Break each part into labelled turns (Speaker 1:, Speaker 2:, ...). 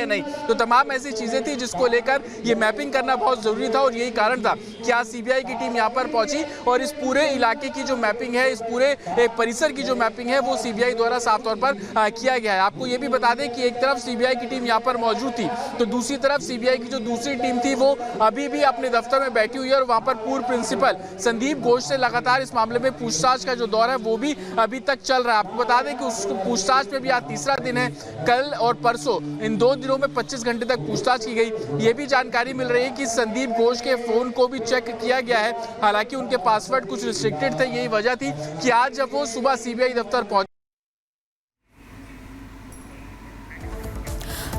Speaker 1: या नहीं। तो तमाम ऐसी चीजें थी जिसको लेकर ये मैपिंग करना बहुत जरूरी था और यही कारण था कि आज सीबीआई की टीम यहाँ पर पहुंची और इस पूरे इलाके की जो मैपिंग है, इस पूरे परिसर की जो मैपिंग है वो सीबीआई द्वारा साफ तौर पर किया गया है। आपको ये भी बता दें कि एक तरफ सीबीआई की टीम यहाँ पर मौजूद थी तो दूसरी तरफ सीबीआई की जो दूसरी टीम थी वो अभी भी अपने दफ्तर में बैठी हुई है और वहां पर पूर्व प्रिंसिपल संदीप घोष से लगातार इस मामले में पूछताछ का जो दौर है वो भी अभी तक चल रहा है। आपको बता दें कि उस पूछताछ में भी आज तीसरा दिन है। कल और परसों इन 2 दिनों में 25 घंटे तक पूछताछ की गई। ये भी जानकारी मिल रही है कि संदीप घोष के फोन को भी चेक किया गया है, हालांकि उनके पासवर्ड कुछ रिस्ट्रिक्टेड थे। यही वजह थी कि आज जब वो सुबह सीबीआई दफ्तर पहुंचे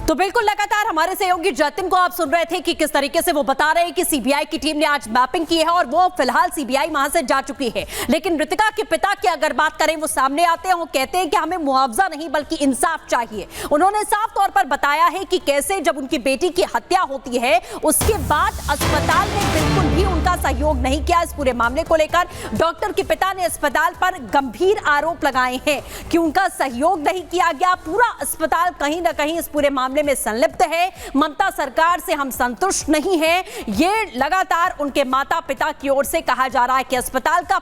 Speaker 2: तो बिल्कुल लगातार हमारे सहयोगी जतिन को आप सुन रहे थे कि किस तरीके से वो बता रहे हैं कि सीबीआई की टीम ने आज मैपिंग की है और वो फिलहाल सीबीआई वहां से जा चुकी है। लेकिन मृतका के पिता की अगर बात करें, वो सामने आते हैं, वो कहते हैं कि हमें मुआवजा नहीं बल्कि इंसाफ चाहिए। उन्होंने साफ तौर पर बताया है कि कैसे जब उनकी बेटी की हत्या होती है उसके बाद अस्पताल ने बिल्कुल भी उनका सहयोग नहीं किया। इस पूरे मामले को लेकर डॉक्टर के पिता ने अस्पताल पर गंभीर आरोप लगाए हैं कि उनका सहयोग नहीं किया गया। पूरा अस्पताल कहीं ना कहीं इस पूरे मामले में संलिप्त है। ममता सरकार से हम संतुष्ट नहीं हैं, ये लगातार उनके माता पिता की ओर से कहा जा रहा है कि अस्पताल का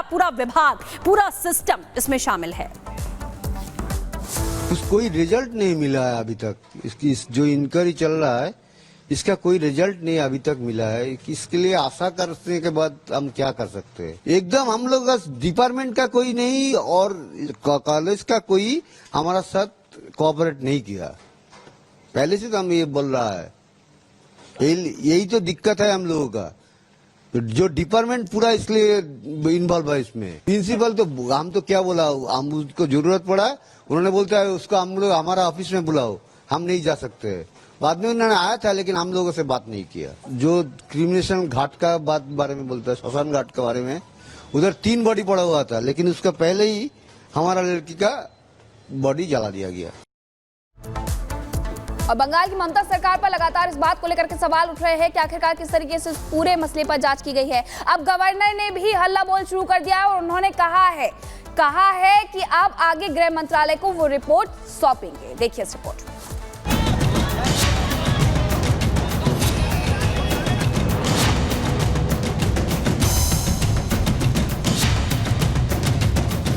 Speaker 2: पूरा विभाग, पूरा सिस्टम इसमें शामिल है।
Speaker 3: कोई रिजल्ट नहीं मिला है अभी तक। इसकी जो इंक्वायरी चल रहा है इसका कोई रिजल्ट नहीं अभी तक मिला है। इसके लिए आशा करने के बाद हम क्या कर सकते हैं। एकदम हम लोग डिपार्टमेंट का कोई नहीं और कॉलेज का कोई हमारा साथ कोऑपरेट नहीं किया। पहले से तो हम ये बोल रहा है, यही तो दिक्कत है हम लोगों का। जो डिपार्टमेंट पूरा इसलिए इन्वॉल्व है इसमें। प्रिंसिपल तो हम तो क्या बोला, हम उसको जरूरत पड़ा है, उन्होंने बोलता है उसको हम लोग हमारा ऑफिस में बुलाओ, हम नहीं जा सकते। बाद में उन्होंने आया था लेकिन हम लोगों से बात नहीं किया। जो क्रिमिनेशन घाट का बारे में बोलता है, श्मशान घाट के बारे में, उधर 3 बॉडी पड़ा हुआ था लेकिन उसका पहले ही हमारा लड़की का बॉडी जला दिया गया।
Speaker 4: और बंगाल की ममता सरकार पर लगातार इस बात को लेकर के सवाल उठ रहे हैं कि आखिरकार किस तरीके से इस पूरे मसले पर जांच की गई है। अब गवर्नर ने भी हल्ला बोल शुरू कर दिया और उन्होंने कहा है कि अब आगे गृह मंत्रालय को वो रिपोर्ट सौंपेंगे। देखिए इस रिपोर्ट।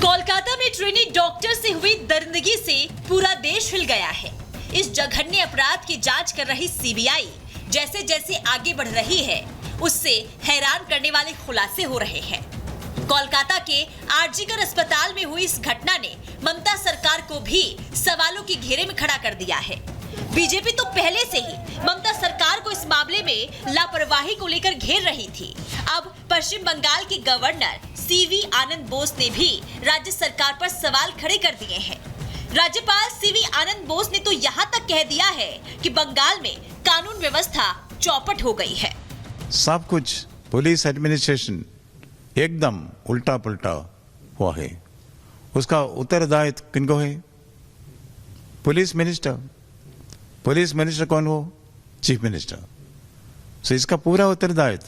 Speaker 5: कोलकाता में ट्रेनी डॉक्टर से हुई दरिंदगी से पूरा देश हिल गया है। इस जघन्य अपराध की जांच कर रही सीबीआई जैसे जैसे आगे बढ़ रही है उससे हैरान करने वाले खुलासे हो रहे हैं। कोलकाता के आरजीकर अस्पताल में हुई इस घटना ने ममता सरकार को भी सवालों के घेरे में खड़ा कर दिया है। बीजेपी तो पहले से ही ममता सरकार को इस मामले में लापरवाही को लेकर घेर रही थी। अब पश्चिम बंगाल के गवर्नर सीवी आनंद बोस ने भी राज्य सरकार पर सवाल खड़े कर दिए हैं। राज्यपाल सीवी आनंद बोस ने तो यहाँ तक कह दिया है कि बंगाल में कानून व्यवस्था चौपट हो गई है।
Speaker 6: सब कुछ पुलिस एडमिनिस्ट्रेशन एकदम उल्टा पुल्टा हुआ है। उसका उत्तरदायित्व किनको है? पुलिस मिनिस्टर कौन हो? Chief minister. सो इसका पूरा उत्तरदायित्व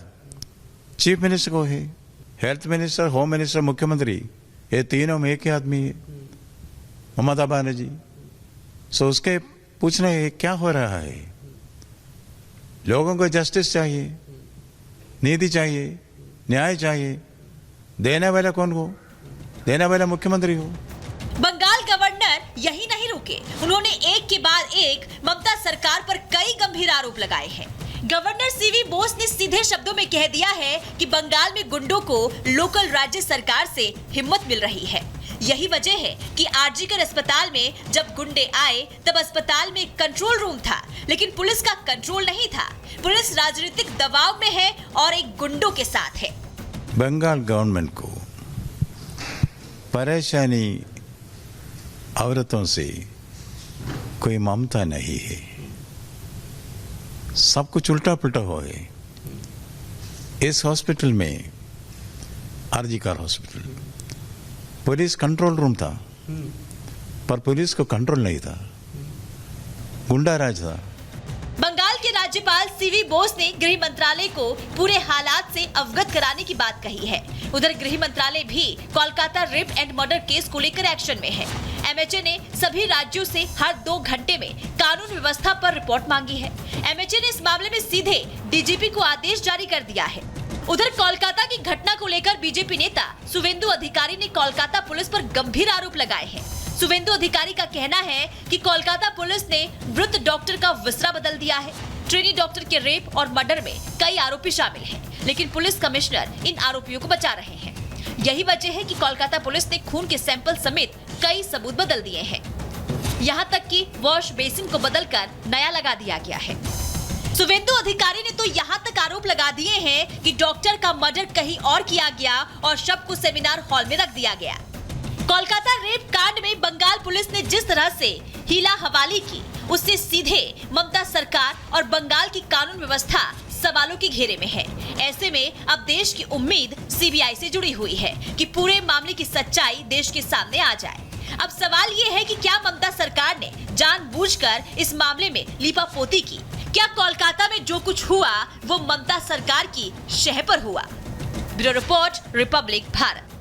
Speaker 6: चीफ मिनिस्टर को है। हेल्थ मिनिस्टर, होम मिनिस्टर, मुख्यमंत्री, ये तीनों में एक ही आदमी है, ममता बनर्जी। सो उसके पूछना है क्या हो रहा है। लोगों को जस्टिस चाहिए, नीति चाहिए, न्याय चाहिए। देने वाला कौन हो? देने वाला मुख्यमंत्री हो।
Speaker 5: बंगाल गवर्नर यही नहीं रुके, उन्होंने एक के बाद एक ममता सरकार पर कई गंभीर आरोप लगाए हैं। गवर्नर सीवी बोस ने सीधे शब्दों में कह दिया है कि बंगाल में गुंडों को लोकल राज्य सरकार से हिम्मत मिल रही है। यही वजह है कि आरजीकर अस्पताल में जब गुंडे आए तब अस्पताल में कंट्रोल रूम था लेकिन पुलिस का कंट्रोल नहीं था। पुलिस राजनीतिक दबाव में है और एक गुंडों के साथ है।
Speaker 6: बंगाल गवर्नमेंट को परेशानी औरतों से कोई ममता नहीं है। सब कुछ उल्टा पुल्टा हो है। इस हॉस्पिटल में, RG Kar hospital, police control room था पर पुलिस को कंट्रोल नहीं था, गुंडा राज था।
Speaker 5: बंगाल के राज्यपाल सीवी बोस ने गृह मंत्रालय को पूरे हालात से अवगत कराने की बात कही है। उधर गृह मंत्रालय भी Kolkata rape and murder case को लेकर एक्शन में है। एमएचए ने सभी राज्यों से हर 2 घंटे में कानून व्यवस्था पर रिपोर्ट मांगी है। एमएचए ने इस मामले में सीधे डीजीपी को आदेश जारी कर दिया है। उधर कोलकाता की घटना को लेकर बीजेपी नेता शुवेंदु अधिकारी ने कोलकाता पुलिस पर गंभीर आरोप लगाए हैं। शुवेंदु अधिकारी का कहना है कि कोलकाता पुलिस ने मृत डॉक्टर का विसरा बदल दिया है। ट्रेनी डॉक्टर के रेप और मर्डर में कई आरोपी शामिल हैं, लेकिन पुलिस कमिश्नर इन आरोपियों को बचा रहे हैं। यही वजह है कि कोलकाता पुलिस ने खून के सैंपल समेत कई सबूत बदल दिए हैं। यहाँ तक कि वॉश बेसिन को बदलकर नया लगा दिया गया है। शुवेंदु अधिकारी ने तो यहाँ तक आरोप लगा दिए हैं कि डॉक्टर का मर्डर कहीं और किया गया और शव को सेमिनार हॉल में रख दिया गया। कोलकाता रेप कांड में बंगाल पुलिस ने जिस तरह से हीला हवाली की, उससे सीधे ममता सरकार और बंगाल की कानून व्यवस्था सवालों के घेरे में है। ऐसे में अब देश की उम्मीद सीबीआई से जुड़ी हुई है कि पूरे मामले की सच्चाई देश के सामने आ जाए। अब सवाल ये है कि क्या ममता सरकार ने जानबूझकर इस मामले में लीपापोती की? क्या कोलकाता में जो कुछ हुआ वो ममता सरकार की शह पर हुआ? Bureau report, Republic Bharat.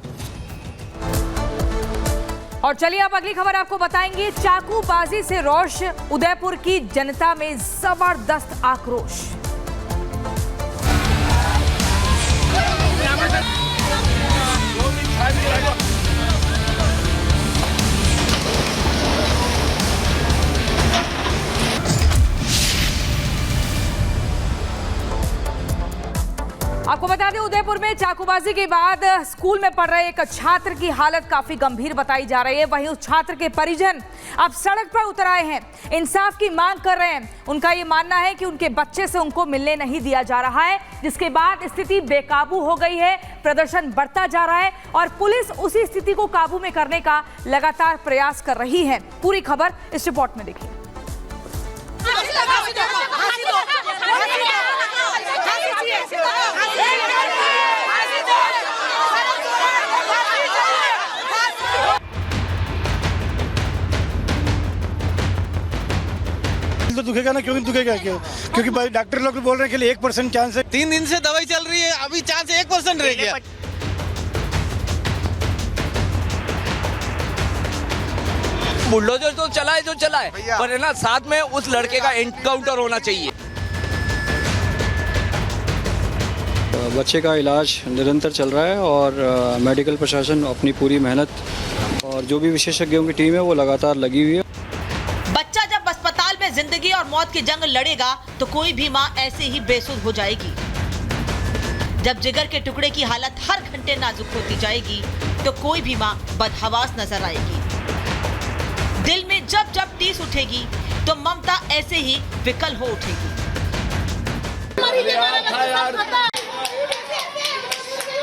Speaker 7: और चलिए अब अगली खबर आपको बताएंगे। चाकूबाजी से रोष, उदयपुर की जनता में जबरदस्त आक्रोश। आपको बता दें, उदयपुर में चाकूबाजी के बाद स्कूल में पढ़ रहे एक छात्र की हालत काफी गंभीर बताई जा रही है। वहीं उस छात्र के परिजन अब सड़क पर उतर आए हैं, इंसाफ की मांग कर रहे हैं। उनका ये मानना है कि उनके बच्चे से उनको मिलने नहीं दिया जा रहा है, जिसके बाद स्थिति बेकाबू हो गई है, प्रदर्शन बढ़ता जा रहा है और पुलिस उसी स्थिति को काबू में करने का लगातार प्रयास कर रही है। पूरी खबर इस रिपोर्ट में देखिए।
Speaker 8: तो दुखेगा ना, क्यों दुखेगा? क्योंकि भाई डॉक्टर लोग बोल रहे हैं कि 1% चांस है।
Speaker 9: 3 दिन से दवाई चल रही है, अभी चांस 1% रह गया। बुलडोजर तो चला है जो चला है, पर है ना साथ में उस लड़के का एनकाउंटर होना चाहिए।
Speaker 10: बच्चे का इलाज निरंतर चल रहा है और मेडिकल प्रशासन अपनी पूरी मेहनत और जो भी विशेषज्ञों की टीम है वो लगातार लगी हुई है।
Speaker 5: बच्चा जब अस्पताल में जिंदगी और मौत की जंग लड़ेगा तो कोई भी माँ ऐसे ही बेसुध हो जाएगी। जब जिगर के टुकड़े की हालत हर घंटे नाजुक होती जाएगी तो कोई भी माँ बदहवास नजर आएगी। दिल में जब जब टीस उठेगी तो ममता ऐसे ही विकल हो उठेगी।